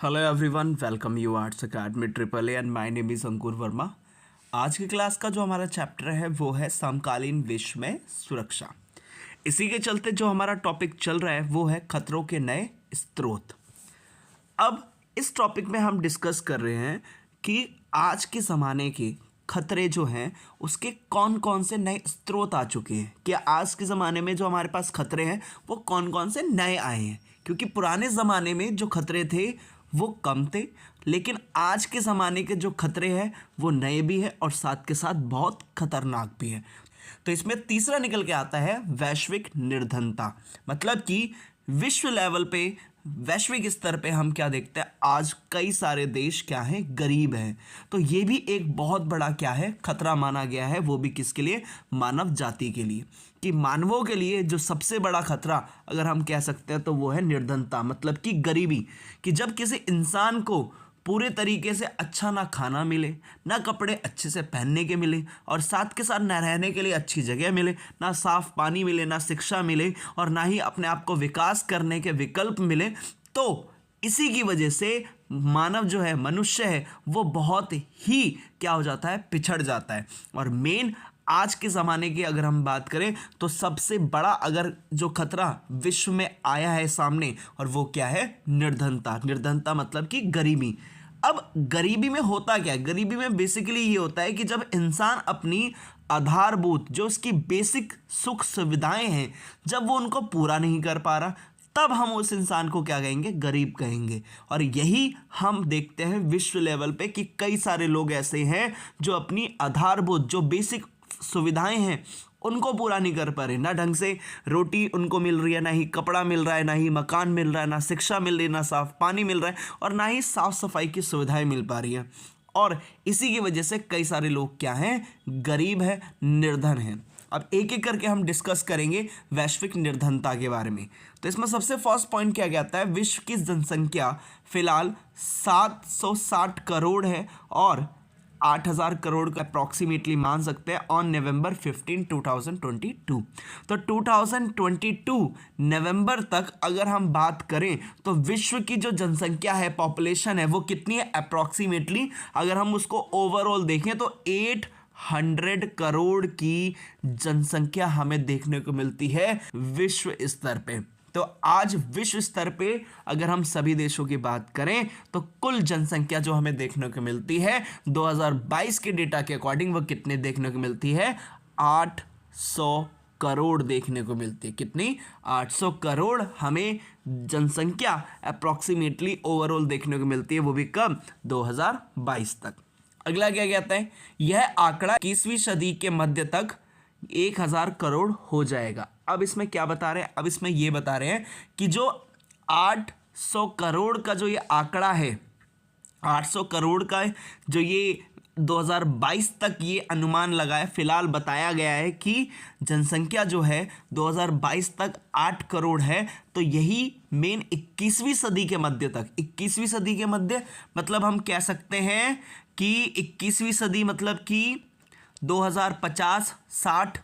Hello everyone, welcome you arts academy triple A and my name is Ankur Verma. आज की class का जो हमारा चैप्टर है वो है समकालीन विश्व में सुरक्षा। इसी के चलते जो हमारा टॉपिक चल रहा है वो है खतरों के नए स्रोत। अब इस टॉपिक में हम डिस्कस कर रहे हैं कि आज के ज़माने के खतरे जो हैं उसके कौन कौन से नए स्रोत आ चुके हैं, कि आज के ज़माने में जो हमारे पास खतरे हैं वो कौन कौन से नए आए हैं। क्योंकि पुराने ज़माने में जो खतरे थे वो कम थे, लेकिन आज के ज़माने के जो खतरे हैं वो नए भी हैं और साथ के साथ बहुत खतरनाक भी हैं। तो इसमें तीसरा निकल के आता है वैश्विक निर्धनता। मतलब कि विश्व लेवल पे, वैश्विक स्तर पे हम क्या देखते हैं, आज कई सारे देश क्या हैं, गरीब हैं। तो ये भी एक बहुत बड़ा क्या है, खतरा माना गया है। वो भी किसके लिए, मानव जाति के लिए। कि मानवों के लिए जो सबसे बड़ा खतरा अगर हम कह सकते हैं तो वो है निर्धनता, मतलब कि गरीबी। कि जब किसी इंसान को पूरे तरीके से अच्छा ना खाना मिले, ना कपड़े अच्छे से पहनने के मिले, और साथ के साथ ना रहने के लिए अच्छी जगह मिले, ना साफ पानी मिले, ना शिक्षा मिले, और ना ही अपने आप को विकास करने के विकल्प मिले, तो इसी की वजह से मानव जो है, मनुष्य है, वो बहुत ही क्या हो जाता है, पिछड़ जाता है। और मेन आज के ज़माने की अगर हम बात करें तो सबसे बड़ा अगर जो खतरा विश्व में आया है सामने, और वो क्या है, निर्धनता। निर्धनता मतलब कि गरीबी। अब गरीबी में होता क्या है, गरीबी में बेसिकली ये होता है कि जब इंसान अपनी आधारभूत जो उसकी बेसिक सुख सुविधाएं हैं, जब वो उनको पूरा नहीं कर पा रहा, तब हम उस इंसान को क्या कहेंगे, गरीब कहेंगे। और यही हम देखते हैं विश्व लेवल पे कि कई सारे लोग ऐसे हैं जो अपनी आधारभूत जो बेसिक सुविधाएं हैं उनको पूरा नहीं कर पा रहे। ना ढंग से रोटी उनको मिल रही है, ना ही कपड़ा मिल रहा है, ना ही मकान मिल रहा है, ना शिक्षा मिल रही है, ना साफ पानी मिल रहा है, और ना ही साफ सफाई की सुविधाएं मिल पा रही हैं। और इसी की वजह से कई सारे लोग क्या हैं, गरीब हैं, निर्धन हैं। अब एक एक करके हम डिस्कस करेंगे वैश्विक निर्धनता के बारे में। तो इसमें सबसे फर्स्ट पॉइंट क्या कहता है, विश्व की जनसंख्या फिलहाल 760 करोड़ है और 8,000 करोड़ का अप्रॉक्सीमेटली मान सकते हैं ऑन नवंबर 15, 2022। तो 2022 नवंबर तक अगर हम बात करें तो विश्व की जो जनसंख्या है, पॉपुलेशन है, वो कितनी है अप्रॉक्सीमेटली, अगर हम उसको ओवरऑल देखें तो 800 करोड़ की जनसंख्या हमें देखने को मिलती है विश्व स्तर पे। तो आज विश्व स्तर पे अगर हम सभी देशों की बात करें तो कुल जनसंख्या जो हमें देखने को मिलती है 2022 के डेटा के अकॉर्डिंग वो कितने देखने को मिलती है, 800 करोड़ देखने को मिलती है। कितनी, 800 करोड़ हमें जनसंख्या अप्रॉक्सीमेटली ओवरऑल देखने को मिलती है, वो भी कब, 2022 तक। अगला क्या कहता है, यह आंकड़ा 21वीं सदी के मध्य तक 1,000 करोड़ हो जाएगा। अब इसमें क्या बता रहे हैं, अब इसमें ये बता रहे हैं कि जो 800 करोड़ का जो ये आंकड़ा है, 800 करोड़ का जो ये 2022 तक ये अनुमान लगाया, फिलहाल बताया गया है कि जनसंख्या जो है 2022 तक 8 करोड़ है। तो यही मेन 21वीं सदी के मध्य तक, 21वीं सदी के मध्य मतलब हम कह सकते हैं कि 21वीं सदी मतलब कि 2050-60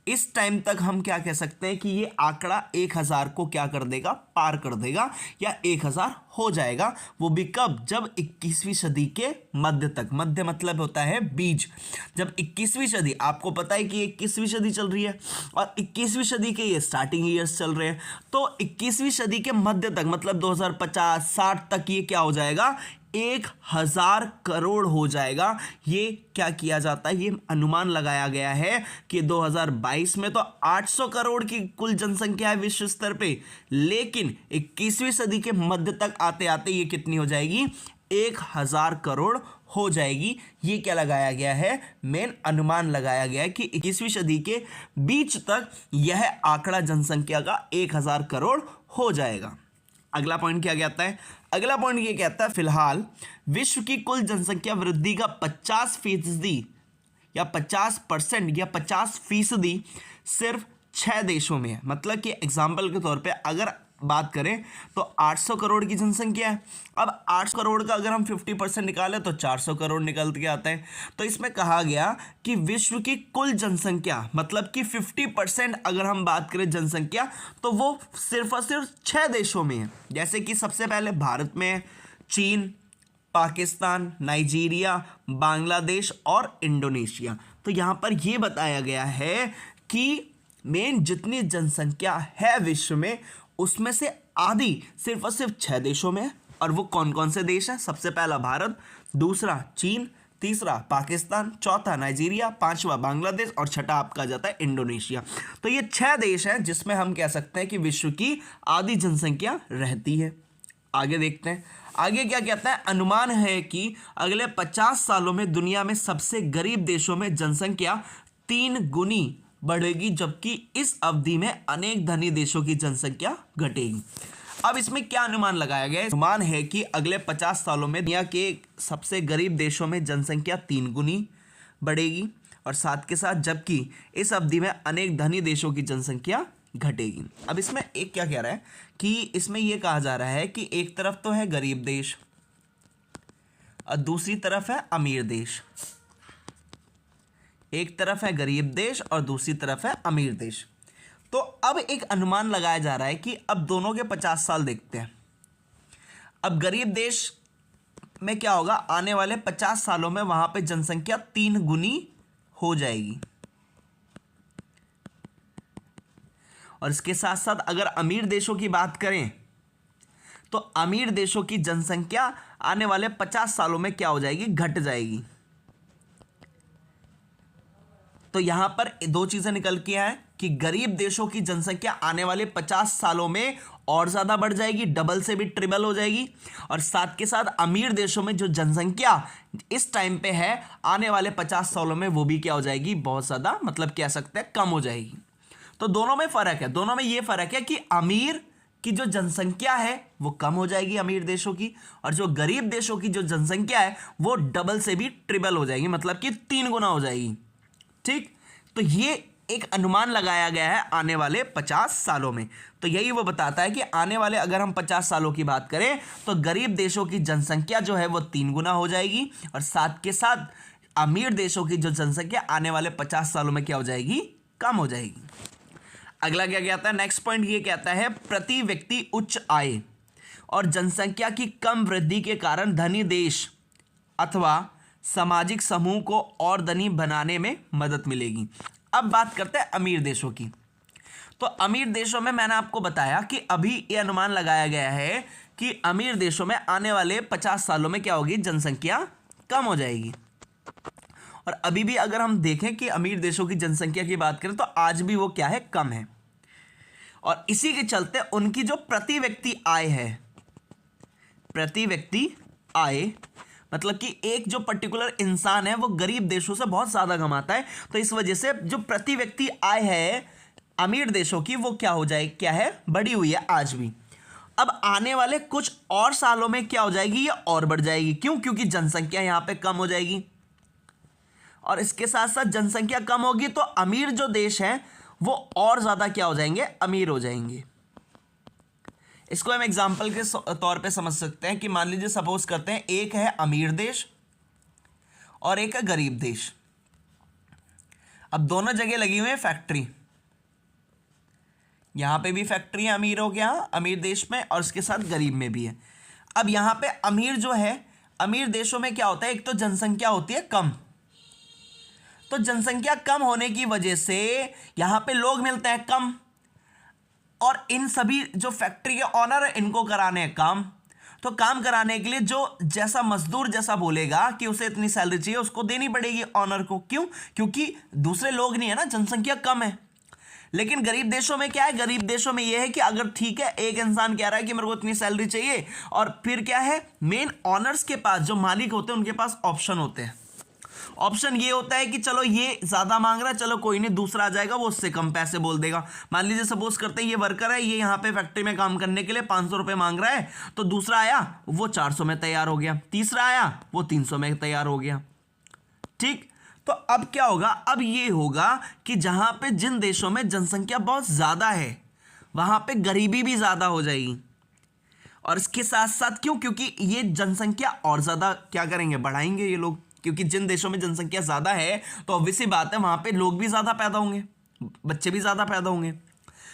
इस टाइम तक हम क्या कह सकते हैं कि ये आंकड़ा 1,000 को क्या कर देगा, पार कर देगा, या 1,000 हो जाएगा। वो भी कब, जब 21वीं सदी के मध्य तक। मध्य मतलब होता है बीज। जब 21वीं सदी, आपको पता है कि 21वीं सदी चल रही है और 21वीं सदी के ये स्टार्टिंग ईयर्स चल रहे हैं, तो 21वीं सदी के मध्य तक मतलब 2050-60 तक ये क्या हो जाएगा, 1,000 करोड़ हो जाएगा। ये क्या किया जाता है, ये अनुमान लगाया गया है कि 2022 में तो 800 करोड़ की कुल जनसंख्या है विश्व स्तर पे, लेकिन 21वीं सदी के मध्य तक आते आते ये कितनी हो जाएगी, 1,000 करोड़ हो जाएगी। ये क्या लगाया गया है, मेन अनुमान लगाया गया है कि 21वीं सदी के बीच तक यह आंकड़ा जनसंख्या का 1,000 करोड़ हो जाएगा। अगला पॉइंट क्या कहता है, अगला पॉइंट ये कहता है फिलहाल विश्व की कुल जनसंख्या वृद्धि का 50% या 50% या 50% सिर्फ 6 देशों में है। मतलब कि एग्जाम्पल के तौर पे अगर बात करें तो 800 करोड़ की जनसंख्या है। अब 800 करोड़ का अगर हम 50% निकालें तो 400 करोड़ निकल के आता है। तो इसमें कहा गया कि विश्व की कुल जनसंख्या मतलब कि 50% अगर हम बात करें जनसंख्या तो वो सिर्फ और सिर्फ 6 देशों में है। जैसे कि सबसे पहले भारत में है, चीन, पाकिस्तान, नाइजीरिया, बांग्लादेश और इंडोनेशिया। तो यहाँ पर ये बताया गया है कि मेन जितनी जनसंख्या है विश्व में उसमें से आधी सिर्फ और सिर्फ 6 देशों में है। और वो कौन कौन से देश हैं? सबसे पहला भारत, दूसरा चीन, तीसरा पाकिस्तान, चौथा नाइजीरिया, पांचवा बांग्लादेश और छठा आपका आ जाता है इंडोनेशिया। तो ये 6 देश हैं जिसमें हम कह सकते हैं कि विश्व की आधी जनसंख्या रहती है। आगे देखते हैं, आगे क्या कहता है? अनुमान है कि अगले 50 सालों में दुनिया में सबसे गरीब देशों में जनसंख्या 3 गुनी बढ़ेगी, जबकि इस अवधि में अनेक धनी देशों की जनसंख्या घटेगी। अब इसमें क्या अनुमान लगाया गया है? अनुमान है कि अगले 50 सालों में दुनिया के सबसे गरीब देशों में जनसंख्या 3 गुनी बढ़ेगी और साथ के साथ जबकि इस अवधि में अनेक धनी देशों की जनसंख्या घटेगी। अब इसमें एक क्या कह रहा है कि इसमें यह कहा जा रहा है कि एक तरफ तो है गरीब देश और दूसरी तरफ है अमीर देश। एक तरफ है गरीब देश और दूसरी तरफ है अमीर देश। तो अब एक अनुमान लगाया जा रहा है कि अब दोनों के 50 साल देखते हैं। अब गरीब देश में क्या होगा? आने वाले 50 सालों में वहां पे जनसंख्या 3 गुनी हो जाएगी। और इसके साथ साथ अगर अमीर देशों की बात करें तो अमीर देशों की जनसंख्या आने वाले 50 सालों में क्या हो जाएगी? घट जाएगी। तो यहां पर दो चीजें निकल के आए कि गरीब देशों की जनसंख्या आने वाले 50 सालों में और ज्यादा बढ़ जाएगी, डबल से भी ट्रिपल हो जाएगी। और साथ के साथ अमीर देशों में जो जनसंख्या इस टाइम पे है आने वाले 50 सालों में वो भी क्या हो जाएगी? बहुत ज्यादा, मतलब कह सकते हैं कम हो जाएगी। तो दोनों में फर्क है। दोनों में ये फर्क है कि अमीर की जो जनसंख्या है वो कम हो जाएगी अमीर देशों की, और जो गरीब देशों की जो जनसंख्या है वो डबल से भी ट्रिपल हो जाएगी, मतलब कि 3 गुना हो जाएगी। ठीक, तो ये एक अनुमान लगाया गया है आने वाले 50 सालों में। तो यही वो बताता है कि आने वाले अगर हम 50 सालों की बात करें तो गरीब देशों की जनसंख्या जो है वो 3 गुना हो जाएगी और साथ के साथ अमीर देशों की जो जनसंख्या आने वाले 50 सालों में क्या हो जाएगी? कम हो जाएगी। अगला क्या कहता है? नेक्स्ट पॉइंट ये कहता है प्रति व्यक्ति उच्च आय और जनसंख्या की कम वृद्धि के कारण धनी देश अथवा सामाजिक समूह को और धनी बनाने में मदद मिलेगी। अब बात करते हैं अमीर देशों की। तो अमीर देशों में मैंने आपको बताया कि अभी ये अनुमान लगाया गया है कि अमीर देशों में आने वाले 50 सालों में क्या होगी? जनसंख्या कम हो जाएगी। और अभी भी अगर हम देखें कि अमीर देशों की जनसंख्या की बात करें तो आज भी वो क्या है? कम है। और इसी के चलते उनकी जो प्रति व्यक्ति आय है, प्रति व्यक्ति आय मतलब कि एक जो पर्टिकुलर इंसान है वो गरीब देशों से बहुत ज्यादा कमाता है, तो इस वजह से जो प्रति व्यक्ति आय है अमीर देशों की वो क्या हो जाए? क्या है? बढ़ी हुई है आज भी। अब आने वाले कुछ और सालों में क्या हो जाएगी? ये और बढ़ जाएगी। क्यों? क्योंकि जनसंख्या यहां पे कम हो जाएगी और इसके साथ साथ जनसंख्या कम होगी तो अमीर जो देश हैं वो और ज्यादा क्या हो जाएंगे? अमीर हो जाएंगे। इसको हम एग्जाम्पल के तौर पे समझ सकते हैं कि मान लीजिए सपोज करते हैं एक है अमीर देश और एक है गरीब देश। अब दोनों जगह लगी हुई है फैक्ट्री, यहां पे भी फैक्ट्री है अमीरों के यहां अमीर देश में और उसके साथ गरीब में भी है। अब यहां पे अमीर जो है अमीर देशों में क्या होता है? एक तो जनसंख्या होती है कम, तो जनसंख्या कम होने की वजह से यहां पे लोग मिलते हैं कम और इन सभी जो फैक्ट्री के ऑनर है इनको कराने हैं काम। तो काम कराने के लिए जो जैसा मजदूर जैसा बोलेगा कि उसे इतनी सैलरी चाहिए उसको देनी पड़ेगी ऑनर को। क्यों? क्योंकि दूसरे लोग नहीं है ना, जनसंख्या कम है। लेकिन गरीब देशों में क्या है? गरीब देशों में यह है कि अगर ठीक है एक इंसान कह रहा है कि मेरे को इतनी सैलरी चाहिए और फिर क्या है? मेन ऑनर्स के पास जो मालिक होते हैं उनके पास ऑप्शन होते हैं। ऑप्शन ये होता है कि चलो ये ज्यादा मांग रहा है, चलो कोई नहीं दूसरा आ जाएगा वो उससे कम पैसे बोल देगा। मान लीजिए सपोज करते हैं ये वर्कर है, ये यहाँ पे फैक्ट्री में काम करने के लिए 500 रुपये मांग रहा है, तो दूसरा आया वो 400 में तैयार हो गया, तीसरा आया वो 300 में तैयार हो गया। ठीक, तो अब क्या होगा? अब ये होगा कि जहां पे जिन देशों में जनसंख्या बहुत ज्यादा है वहां पे गरीबी भी ज्यादा हो जाएगी। और इसके साथ साथ क्यों? क्योंकि ये जनसंख्या और ज्यादा क्या करेंगे? बढ़ाएंगे ये लोग, क्योंकि जिन देशों में जनसंख्या ज्यादा है तो ऑब्वियसली बात है वहां पे लोग भी ज्यादा पैदा होंगे, बच्चे भी ज्यादा पैदा होंगे।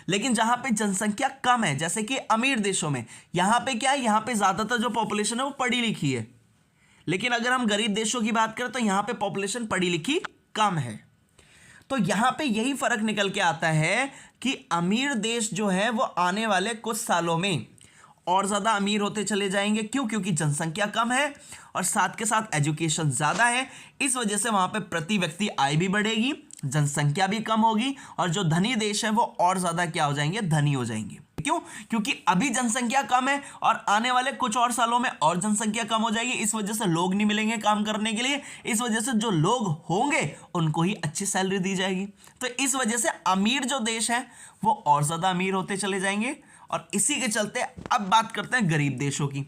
लेकिन जहां पे जनसंख्या कम है, जैसे कि अमीर देशों में, यहां पे क्या है, यहां पे ज्यादातर जो पॉपुलेशन है वो पढ़ी लिखी है। लेकिन अगर हम गरीब देशों की बात करें तो यहां पे पॉपुलेशन पढ़ी लिखी कम है। तो यहां पे यही फर्क निकल के आता है कि अमीर देश जो है वो आने वाले कुछ सालों में और ज़्यादा अमीर होते चले जाएंगे। क्यों? क्योंकि जनसंख्या कम है और साथ के साथ एजुकेशन ज़्यादा है। इस वजह से वहाँ पे प्रति व्यक्ति आय भी बढ़ेगी, जनसंख्या भी कम होगी और जो धनी देश है वो और ज़्यादा क्या हो जाएंगे, धनी हो जाएंगे। क्यों? क्योंकि अभी जनसंख्या कम है और आने वाले कुछ और सालों में और जनसंख्या कम हो जाएगी। इस वजह से लोग नहीं मिलेंगे काम करने के लिए। इस वजह से जो लोग होंगे उनको ही अच्छी सैलरी दी जाएगी। तो इस वजह से अमीर जो देश है वो और ज़्यादा अमीर होते चले जाएंगे। और इसी के चलते अब बात करते हैं गरीब देशों की।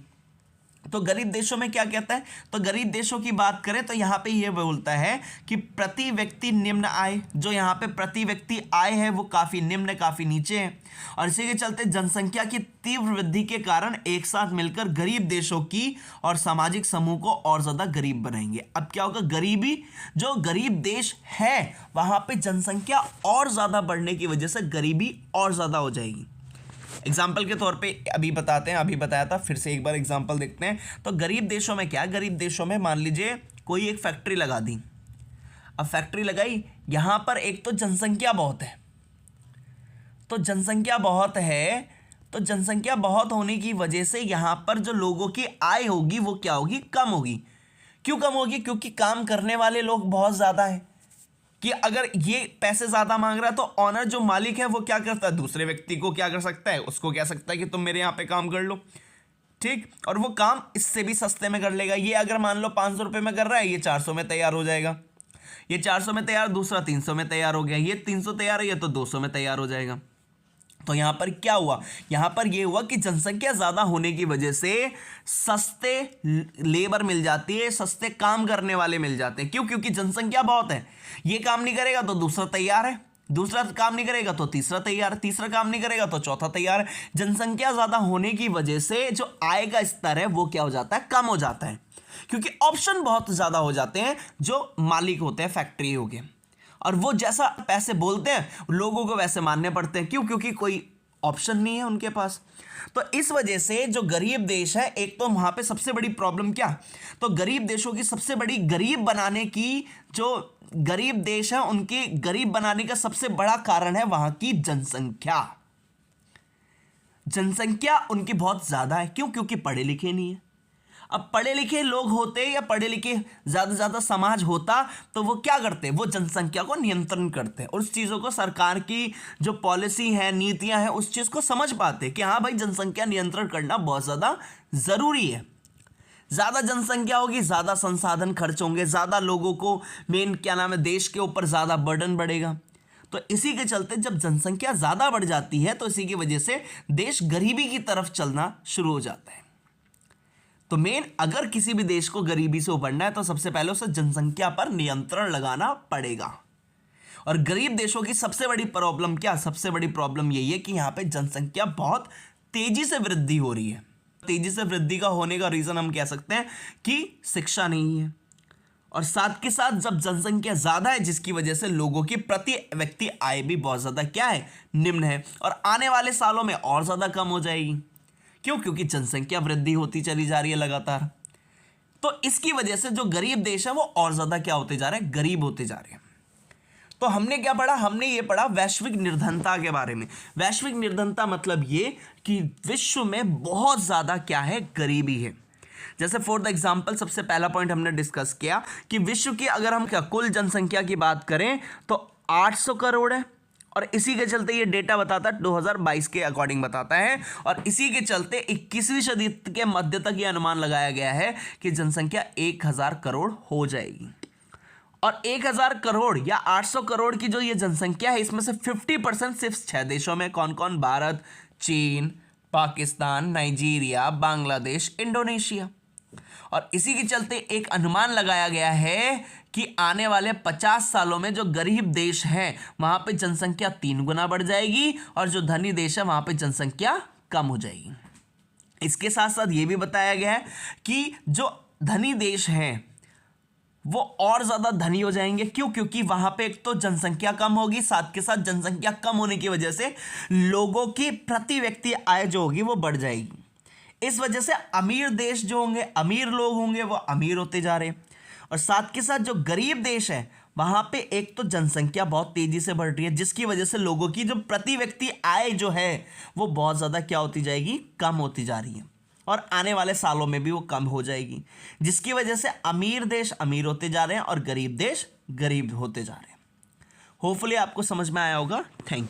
तो गरीब देशों में क्या कहता है? तो गरीब देशों की बात करें तो यहाँ पे ये बोलता है कि प्रति व्यक्ति निम्न आय, जो यहाँ पे प्रति व्यक्ति आय है वो काफ़ी निम्न, काफ़ी नीचे है। और इसी के चलते जनसंख्या की तीव्र वृद्धि के कारण एक साथ मिलकर गरीब देशों की और सामाजिक समूह को और ज़्यादा गरीब बनाएंगे। अब क्या होगा, गरीबी, जो गरीब देश है वहाँ पे जनसंख्या और ज़्यादा बढ़ने की वजह से गरीबी और ज़्यादा हो जाएगी। एग्जाम्पल के तौर पे अभी बताते हैं, अभी बताया था, फिर से एक बार एग्जाम्पल देखते हैं। तो गरीब देशों में क्या, गरीब देशों में मान लीजिए कोई एक फैक्ट्री लगा दी। अब फैक्ट्री लगाई, यहाँ पर एक तो जनसंख्या बहुत है, तो जनसंख्या बहुत है, तो जनसंख्या बहुत होने की वजह से यहाँ पर जो लोगों की आय होगी वो क्या होगी, कम होगी। क्यों कम होगी? क्योंकि काम करने वाले लोग बहुत ज़्यादा है। कि अगर ये पैसे ज़्यादा मांग रहा है तो ऑनर जो मालिक है वो क्या करता है, दूसरे व्यक्ति को क्या कर सकता है, उसको कह सकता है कि तुम मेरे यहाँ पे काम कर लो, ठीक, और वो काम इससे भी सस्ते में कर लेगा। ये अगर मान लो 500 रुपये में कर रहा है, ये 400 में तैयार हो जाएगा। ये 400 में तैयार, दूसरा 300 में तैयार हो गया, ये 300 तैयार है, ये तो 200 में तैयार हो जाएगा। तो यहाँ पर क्या हुआ, यहाँ पर ये हुआ कि जनसंख्या ज़्यादा होने की वजह से सस्ते लेबर मिल जाती है, सस्ते काम करने वाले मिल जाते हैं। क्यों? क्योंकि जनसंख्या बहुत है। ये काम नहीं करेगा तो दूसरा तैयार है, दूसरा काम नहीं करेगा तो तीसरा तैयार है, तीसरा काम नहीं करेगा तो चौथा तैयार है। जनसंख्या ज़्यादा होने की वजह से जो आय का स्तर है वो क्या हो जाता है, कम हो जाता है। क्योंकि ऑप्शन बहुत ज़्यादा हो जाते हैं जो मालिक होते हैं फैक्ट्री हो गए, और वो जैसा पैसे बोलते हैं लोगों को वैसे मानने पड़ते हैं। क्यों? क्योंकि कोई ऑप्शन नहीं है उनके पास। तो इस वजह से जो गरीब देश है, एक तो वहाँ पे सबसे बड़ी प्रॉब्लम क्या, तो गरीब देशों की सबसे बड़ी गरीब बनाने की, जो गरीब देश है उनकी गरीब बनाने का सबसे बड़ा कारण है वहाँ की जनसंख्या। जनसंख्या उनकी बहुत ज़्यादा है। क्यों? क्योंकि पढ़े लिखे नहीं है। अब पढ़े लिखे लोग होते या पढ़े लिखे ज़्यादा से ज़्यादा समाज होता तो वो क्या करते, वो जनसंख्या को नियंत्रण करते, उस चीज़ों को, सरकार की जो पॉलिसी है, नीतियां हैं, उस चीज़ को समझ पाते कि हाँ भाई जनसंख्या नियंत्रण करना बहुत ज़्यादा ज़रूरी है। ज़्यादा जनसंख्या होगी, ज़्यादा संसाधन खर्च होंगे, ज़्यादा लोगों को मेन क्या नाम है, देश के ऊपर ज़्यादा बर्डन बढ़ेगा। तो इसी के चलते जब जनसंख्या ज़्यादा बढ़ जाती है तो इसी की वजह से देश गरीबी की तरफ चलना शुरू हो जाता है। तो मेन, अगर किसी भी देश को गरीबी से उबरना है तो सबसे पहले उसे जनसंख्या पर नियंत्रण लगाना पड़ेगा। और गरीब देशों की सबसे बड़ी प्रॉब्लम क्या, सबसे बड़ी प्रॉब्लम यही है कि यहाँ पे जनसंख्या बहुत तेजी से वृद्धि हो रही है। तेजी से वृद्धि का होने का रीज़न हम कह सकते हैं कि शिक्षा नहीं है, और साथ के साथ जब जनसंख्या ज़्यादा है जिसकी वजह से लोगों की प्रति व्यक्ति आय भी बहुत ज़्यादा क्या है, निम्न है, और आने वाले सालों में और ज़्यादा कम हो जाएगी। क्यों? क्योंकि जनसंख्या वृद्धि होती चली जा रही है लगातार। तो इसकी वजह से जो गरीब देश है वो और ज़्यादा क्या होते जा रहे हैं, गरीब होते जा रहे हैं। तो हमने क्या पढ़ा, हमने ये पढ़ा वैश्विक निर्धनता के बारे में। वैश्विक निर्धनता मतलब ये कि विश्व में बहुत ज़्यादा क्या है, गरीबी है। जैसे फॉर द एग्जाम्पल सबसे पहला पॉइंट हमने डिस्कस किया कि विश्व की अगर हम क्या कुल जनसंख्या की बात करें तो 800 करोड़ है, और इसी के चलते ये डेटा बताता है 2022 के अकॉर्डिंग बताता है, और इसी के चलते 21वीं सदी के मध्य तक ये अनुमान लगाया गया है कि जनसंख्या 1000 करोड़ हो जाएगी। और 1000 करोड़ या 800 करोड़ की जो ये जनसंख्या है इसमें से 50% सिर्फ 6 देशों में, कौन कौन, भारत, चीन, पाकिस्तान, नाइजीरिया, बांग्लादेश, इंडोनेशिया। और इसी के चलते एक अनुमान लगाया गया है कि आने वाले 50 सालों में जो गरीब देश हैं वहाँ पे जनसंख्या 3 गुना बढ़ जाएगी, और जो धनी देश है वहाँ पे जनसंख्या कम हो जाएगी। इसके साथ साथ ये भी बताया गया है कि जो धनी देश हैं वो और ज़्यादा धनी हो जाएंगे। क्यों? क्योंकि वहाँ पे एक तो जनसंख्या कम होगी, साथ के साथ जनसंख्या कम होने की वजह से लोगों की प्रति व्यक्ति आय जो होगी वो बढ़ जाएगी। इस वजह से अमीर देश जो होंगे, अमीर लोग होंगे, वो अमीर होते जा रहे हैं, और साथ के साथ जो गरीब देश है वहाँ पे एक तो जनसंख्या बहुत तेज़ी से बढ़ रही है, जिसकी वजह से लोगों की जो प्रति व्यक्ति आय जो है वो बहुत ज़्यादा क्या होती जाएगी, कम होती जा रही है, और आने वाले सालों में भी वो कम हो जाएगी, जिसकी वजह से अमीर देश अमीर होते जा रहे हैं और गरीब देश गरीब होते जा रहे हैं। होपफुली आपको समझ में आया होगा। Thank you.